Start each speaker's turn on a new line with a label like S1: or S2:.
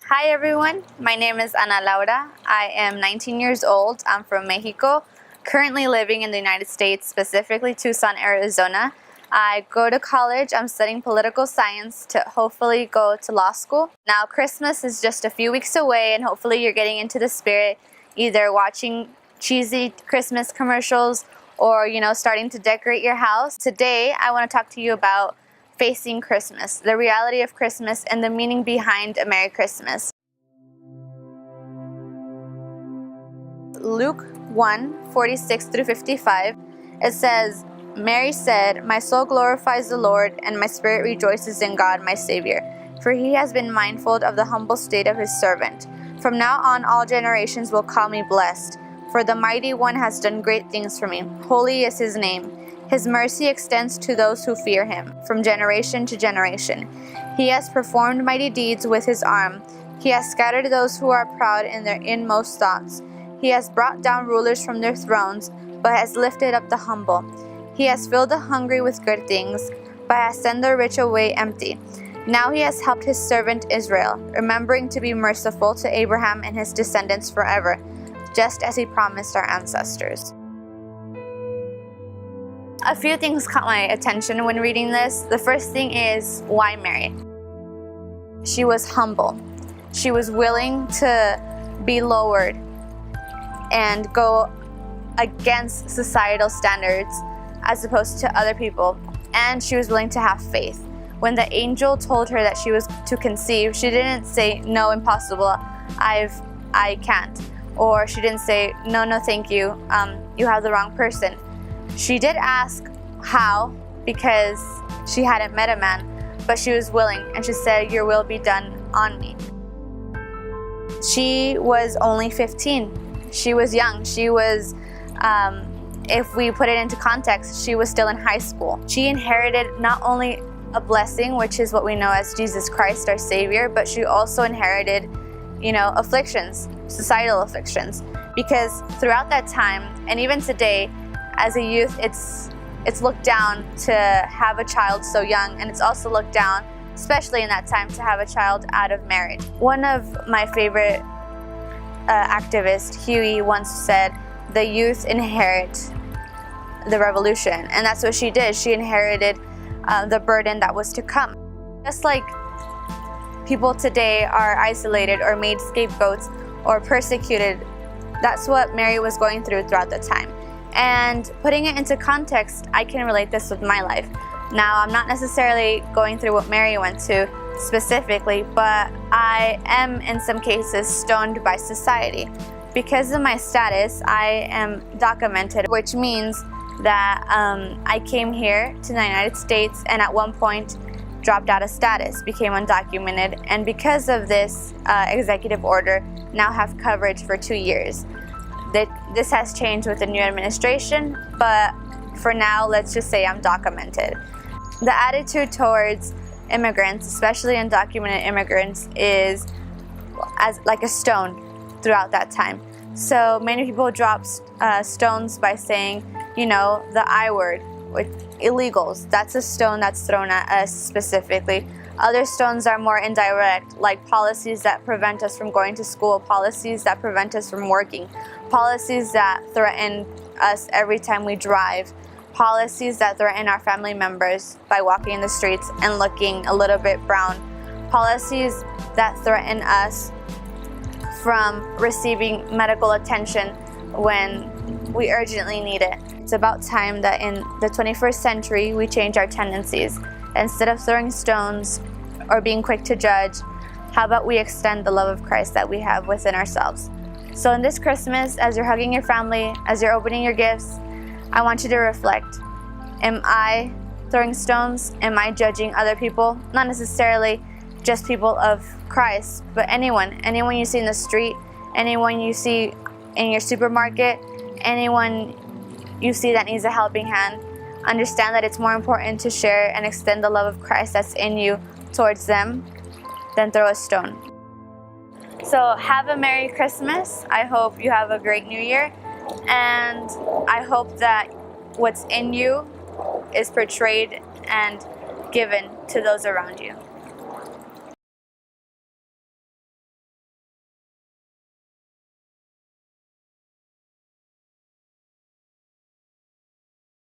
S1: Hi everyone, my name is Ana Laura. I am 19 years old. I'm from Mexico, currently living in the United States, specifically Tucson, Arizona. I go to college. I'm studying political science to hopefully go to law school. Now Christmas is just a few weeks away, and hopefully you're getting into the spirit, either watching cheesy Christmas commercials or, starting to decorate your house. Today I want to talk to you about facing Christmas, the reality of Christmas, and the meaning behind a Merry Christmas. Luke 1:46 through 55, it says, Mary said, "My soul glorifies the Lord, and my spirit rejoices in God my Savior, for he has been mindful of the humble state of his servant. From now on all generations will call me blessed, for the Mighty One has done great things for me. Holy is his name. His mercy extends to those who fear him, from generation to generation. He has performed mighty deeds with his arm. He has scattered those who are proud in their inmost thoughts. He has brought down rulers from their thrones, but has lifted up the humble. He has filled the hungry with good things, but has sent the rich away empty. Now he has helped his servant Israel, remembering to be merciful to Abraham and his descendants forever, just as he promised our ancestors." A few things caught my attention when reading this. The first thing is, why Mary? She was humble. She was willing to be lowered and go against societal standards as opposed to other people. And she was willing to have faith. When the angel told her that she was to conceive, she didn't say, "No, impossible, I can't." Or she didn't say, no, thank you, you have the wrong person. She did ask how, because she hadn't met a man, but she was willing, and she said, "Your will be done on me." She was only 15. She was young. She was, if we put it into context, she was still in high school. She inherited not only a blessing, which is what we know as Jesus Christ, our Savior, but she also inherited, afflictions, societal afflictions. Because throughout that time, and even today, as a youth, it's looked down to have a child so young, and it's also looked down, especially in that time, to have a child out of marriage. One of my favorite activists, Huey, once said, "The youth inherit the revolution," and that's what she did. She inherited the burden that was to come. Just like people today are isolated or made scapegoats or persecuted, that's what Mary was going through throughout the time. And putting it into context, I can relate this with my life. Now, I'm not necessarily going through what Mary went to specifically, but I am in some cases stoned by society. Because of my status, I am documented, which means that I came here to the United States and at one point dropped out of status, became undocumented, and because of this executive order, now have coverage for 2 years. This has changed with the new administration, but for now, let's just say I'm documented. The attitude towards immigrants, especially undocumented immigrants, is as like a stone throughout that time. So many people drop stones by saying, the I word, with illegals. That's a stone that's thrown at us specifically. Other stones are more indirect, like policies that prevent us from going to school, policies that prevent us from working, policies that threaten us every time we drive, policies that threaten our family members by walking in the streets and looking a little bit brown, policies that threaten us from receiving medical attention when we urgently need it. It's about time that in the 21st century we change our tendencies. Instead of throwing stones or being quick to judge, how about we extend the love of Christ that we have within ourselves? So in this Christmas, as you're hugging your family, as you're opening your gifts, I want you to reflect. Am I throwing stones? Am I judging other people? Not necessarily just people of Christ, but anyone you see in the street, anyone you see in your supermarket, anyone you see that needs a helping hand. Understand that it's more important to share and extend the love of Christ that's in you towards them than throw a stone. So have a Merry Christmas. I hope you have a great New Year. And I hope that what's in you is portrayed and given to those around you.